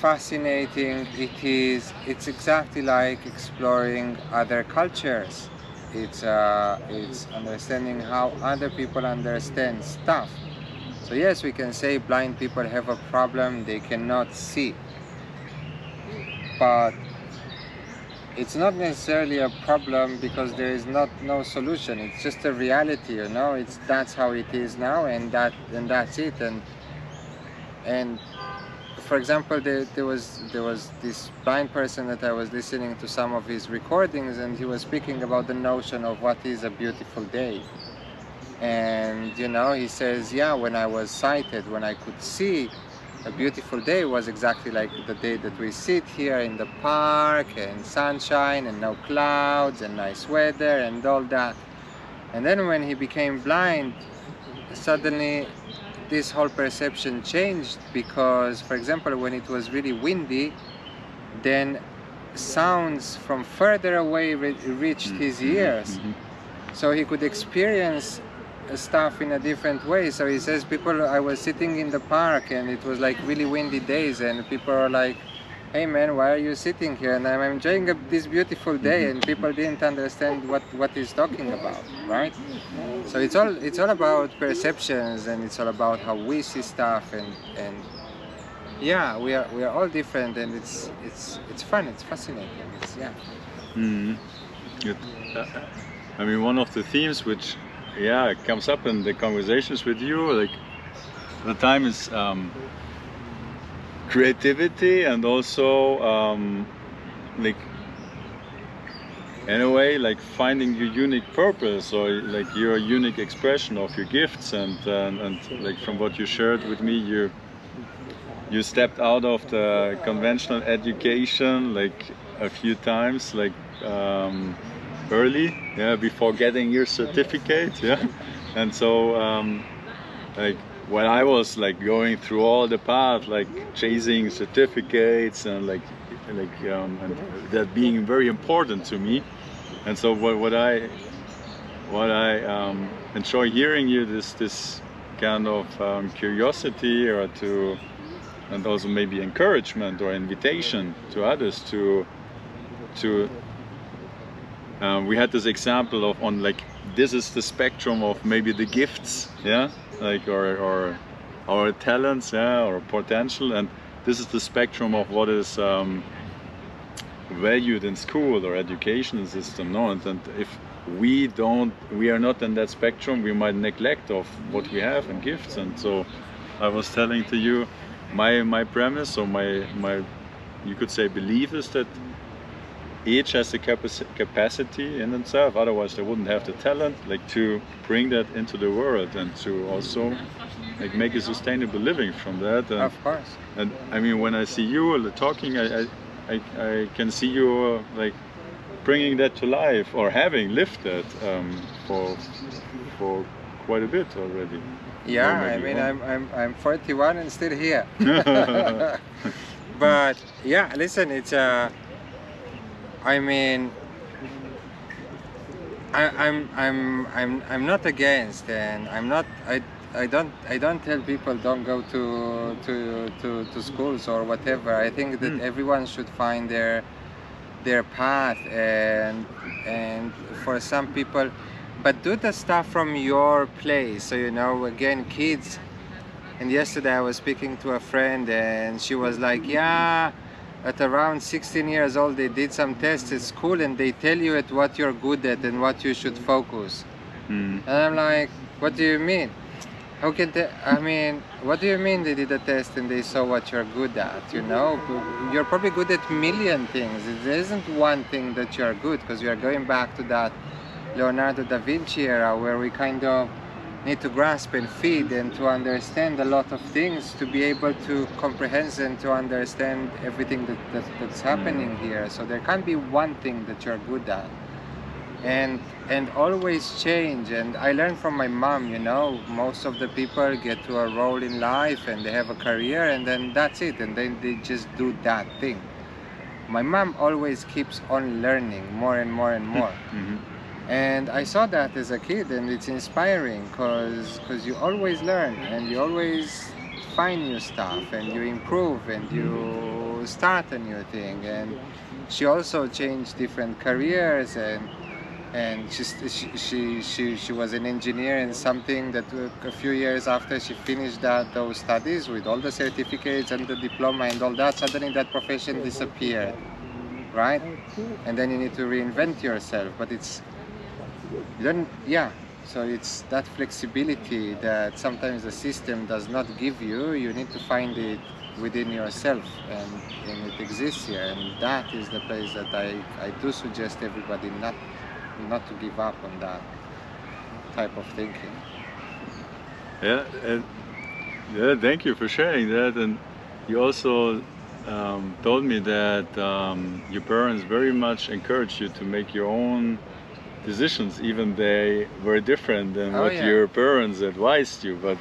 fascinating it is. It's exactly like exploring other cultures. It's understanding how other people understand stuff. So yes, we can say blind people have a problem, they cannot see. But it's not necessarily a problem because there is no solution. It's just a reality, you know. That's how it is now, and that's it. And for example, there was this blind person that I was listening to some of his recordings, and he was speaking about the notion of what is a beautiful day. And you know, he says, yeah, when I was sighted, when I could see, a beautiful day was exactly like the day that we sit here in the park, and sunshine and no clouds and nice weather and all that. And then when he became blind, suddenly this whole perception changed, because, for example, when it was really windy, then sounds from further away reached his ears, so he could experience stuff in a different way. So he says, I was sitting in the park and it was like really windy days, and people are like, hey man, why are you sitting here? And I'm enjoying this beautiful day, and people didn't understand what he's talking about, right? So it's all about perceptions, and it's all about how we see stuff, and yeah, we are all different, and it's fun, it's fascinating, I mean, one of the themes which comes up in the conversations with you, like the time is creativity, and also like in a way like finding your unique purpose, or like your unique expression of your gifts, and like from what you shared with me, you stepped out of the conventional education like a few times, like early, before getting your certificate, and so like when I was like going through all the path, like chasing certificates, and like and that being very important to me, and so what I enjoy hearing you, this kind of curiosity, or and also maybe encouragement or invitation to others to we had this example of like this is the spectrum of maybe the gifts, like or our talents, or potential, and this is the spectrum of what is valued in school or education system, and if we are not in that spectrum, we might neglect of what we have and gifts. And so I was telling to you, my premise, or my you could say belief, is that each has the capacity in itself, otherwise they wouldn't have the talent, like to bring that into the world, and to also like make a sustainable living from that. And, of course. And I mean, when I see you talking, I can see you like bringing that to life, or having lived that for quite a bit already. Yeah, I mean, I'm 41 and still here. But yeah, listen, it's I mean, I'm not against, and I don't tell people don't go to schools or whatever. I think that everyone should find their path, and for some people, but do the stuff from your place. So again, kids. And yesterday I was speaking to a friend, and she was like, yeah, at around 16 years old they did some tests at school, and they tell you at what you're good at and what you should focus. And I'm like, what do you mean? How can they, I mean, what do you mean they did a test and they saw what you're good at? You're probably good at a million things. There isn't one thing that you're good, because we are going back to that Leonardo da Vinci era, where we kind of need to grasp and feed and to understand a lot of things to be able to comprehend and to understand everything that's happening here. So there can't be one thing that you're good at, and always change. And I learned from my mom, most of the people get to a role in life and they have a career, and then that's it, and then they just do that thing. My mom always keeps on learning more and more and more. And I saw that as a kid, and it's inspiring, because you always learn, and you always find new stuff, and you improve, and you start a new thing. And she also changed different careers, and she was an engineer in something that a few years after she finished those studies with all the certificates and the diploma and all that, suddenly that profession disappeared, right? And then you need to reinvent yourself, but so it's that flexibility that sometimes the system does not give you. You need to find it within yourself, and it exists here, and that is the place that I do suggest everybody not to give up on that type of thinking. Thank you for sharing that. And you also told me that your parents very much encouraged you to make your own decisions, even they were different than Oh, what yeah. your parents advised you, but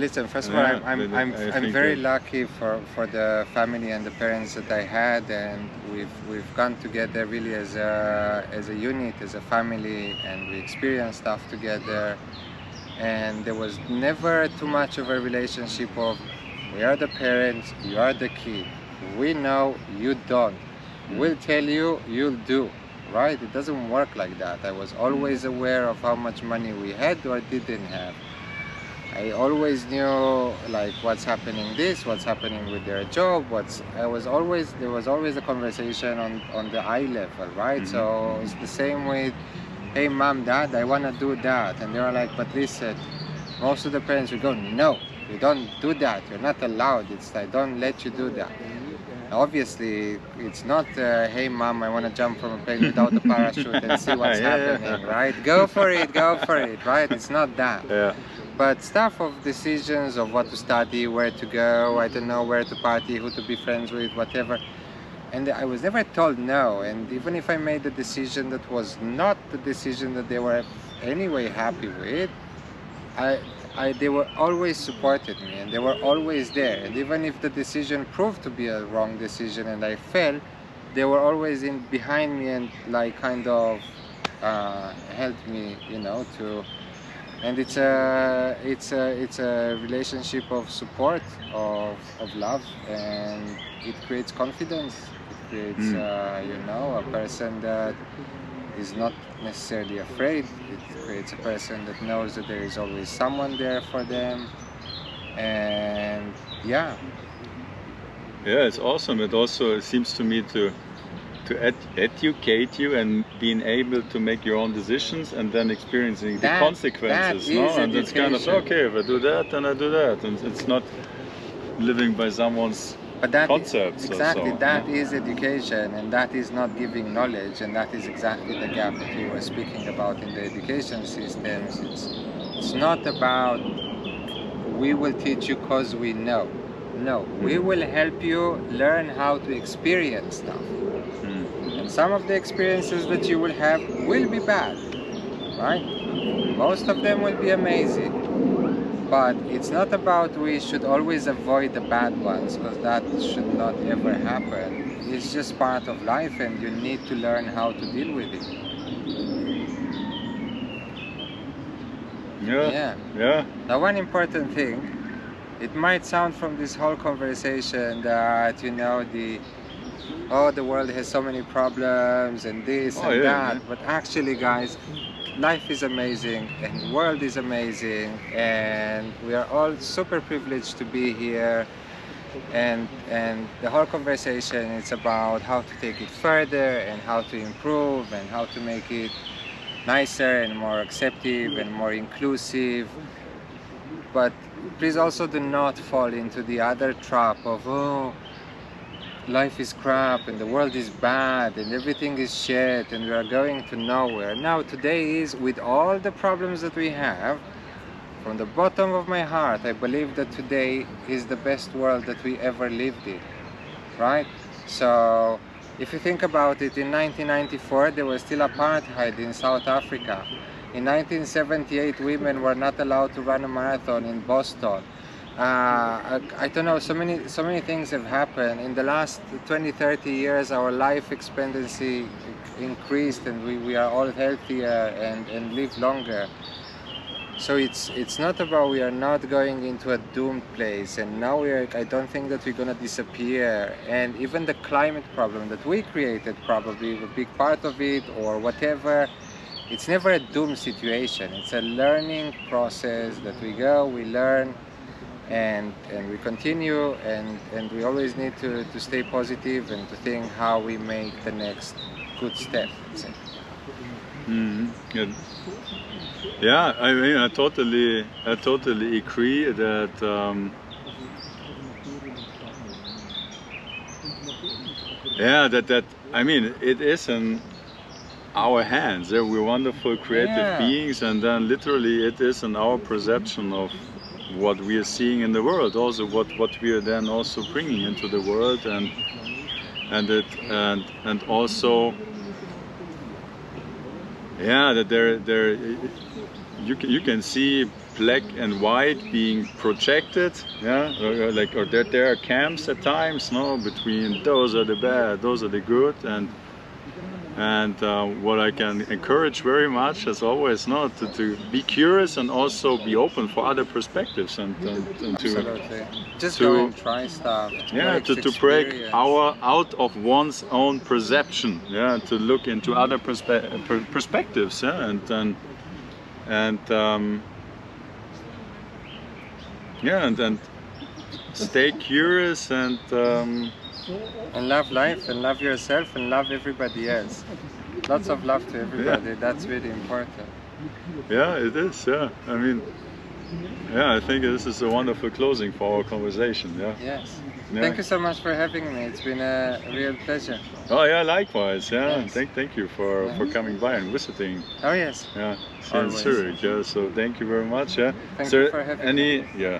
Listen, first of all, Yeah, I'm think very that- lucky for the family and the parents that I had, and we've gone together really as a unit, as a family, and we experienced stuff together. And there was never too much of a relationship of we are the parents, you are the kid. We know, you don't. We'll tell you, you'll do. Right? It doesn't work like that. I was always aware of how much money we had or didn't have. I always knew like what's happening what's happening with their job, there was always a conversation on the eye level, right? So it's the same with, hey mom, dad, I wanna do that. And they were like, but listen, most of the parents would go, no, you don't do that, you're not allowed, I don't let you do that. Obviously, it's not, hey mom, I want to jump from a plane without a parachute and see what's happening, right? Go for it, right? It's not that. Yeah. But stuff of decisions of what to study, where to go, I don't know, where to party, who to be friends with, whatever. And I was never told no. And even if I made a decision that was not the decision that they were anyway happy with, they were always supported me, and they were always there. And even if the decision proved to be a wrong decision and I fell, they were always behind me and like kind of helped me, you know, to. And it's a relationship of support, of love, and it creates confidence. It creates you know, a person that is not necessarily afraid. It creates a person that knows that there is always someone there for them. And yeah. Yeah, it's awesome. It also seems to me to educate you and being able to make your own decisions and then experiencing the consequences. That is and it's kind of, okay, if I do that, then I do that. And it's not living by someone's concepts. Exactly, or so, that is education, and that is not giving knowledge, and that is exactly the gap that we were speaking about in the education systems. It's not about we will teach you because we know. No, we will help you learn how to experience stuff. And some of the experiences that you will have will be bad, right? Most of them will be amazing. But it's not about we should always avoid the bad ones, because that should not ever happen. It's just part of life, and you need to learn how to deal with it. Yeah. Now, one important thing, it might sound from this whole conversation that, you know, the world has so many problems and this and that, but actually, guys, life is amazing and the world is amazing, and we are all super privileged to be here. And the whole conversation is about how to take it further and how to improve and how to make it nicer and more accepting and more inclusive. But please also do not fall into the other trap of, oh, life is crap and the world is bad and everything is shit and we are going to nowhere. Now, today is, with all the problems that we have, from the bottom of my heart, I believe that today is the best world that we ever lived in, right? So, if you think about it, in 1994, there was still apartheid in South Africa. In 1978, women were not allowed to run a marathon in Boston. I don't know, so many things have happened. In the last 20-30 years, our life expectancy increased and we are all healthier and live longer. So it's not about we are not going into a doomed place, and now I don't think that we're gonna disappear. And even the climate problem that we created, probably a big part of it or whatever, it's never a doomed situation. It's a learning process that we go, we learn, and we continue, and we always need to stay positive and to think how we make the next good step. Yeah, I mean, I totally agree that that I mean, it is in our hands. We're wonderful creative beings, and then literally it is in our perception of what we are seeing in the world, also what we are then also bringing into the world, and also Yeah, that you can see black and white being projected, yeah, or that there are camps at times, no, between those are the bad, those are the good, and what I can encourage very much, as always, no, to be curious and also be open for other perspectives, and Absolutely. Just go and try stuff. Yeah, to break out of one's own perception, yeah, to look into other perspectives, yeah, and stay curious and love life and love yourself and love everybody else. Lots of love to everybody. Yeah. That's really important. Yeah, it is. Yeah, I mean, yeah, I think this is a wonderful closing for our conversation. Yeah. Yes. Yeah. Thank you so much for having me. It's been a real pleasure. Oh yeah, likewise. Yeah. Yes. Thank you for coming by and visiting. Oh yes. Yeah. In Zurich. Yeah. So thank you very much. Yeah. Thank you for having me. Yeah.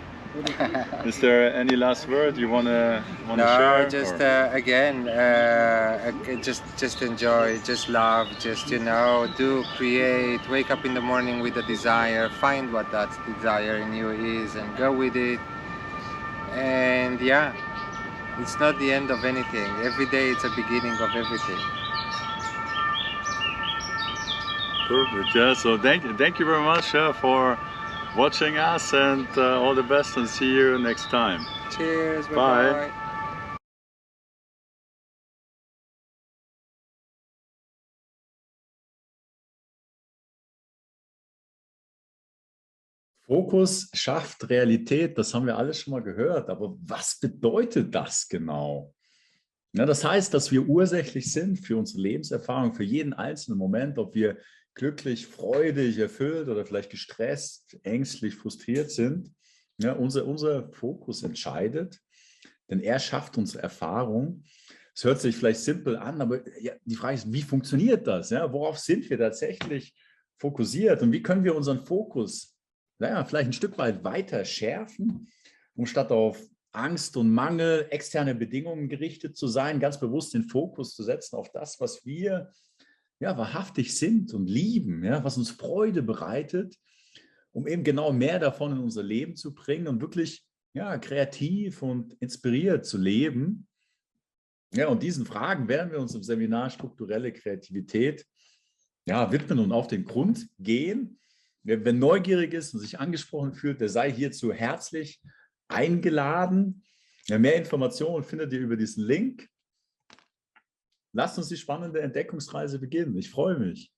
Is there any last word you wanna no, share? Just again, just enjoy, just love, just do, create, wake up in the morning with a desire, find what that desire in you is, and go with it. And yeah, it's not the end of anything. Every day it's a beginning of everything. Perfect. Yeah. So thank you very much for watching us, and all the best, and see you next time. Cheers. Bye. Fokus schafft Realität, das haben wir alles schon mal gehört, aber was bedeutet das genau? Ja, das heißt, dass wir ursächlich sind für unsere Lebenserfahrung, für jeden einzelnen Moment, ob wir glücklich, freudig, erfüllt oder vielleicht gestresst, ängstlich, frustriert sind. Ja, unser Fokus entscheidet, denn er schafft unsere Erfahrung. Es hört sich vielleicht simpel an, aber ja, die Frage ist, wie funktioniert das? Ja, worauf sind wir tatsächlich fokussiert und wie können wir unseren Fokus vielleicht ein Stück weit weiter schärfen, um statt auf Angst und Mangel, externe Bedingungen gerichtet zu sein, ganz bewusst den Fokus zu setzen auf das, was wir wahrhaftig sind und lieben, ja, was uns Freude bereitet, um eben genau mehr davon in unser Leben zu bringen und wirklich kreativ und inspiriert zu leben. Ja, und diesen Fragen werden wir uns im Seminar Strukturelle Kreativität widmen und auf den Grund gehen. Wer neugierig ist und sich angesprochen fühlt, der sei hierzu herzlich eingeladen. Ja, mehr Informationen findet ihr über diesen Link. Lasst uns die spannende Entdeckungsreise beginnen. Ich freue mich.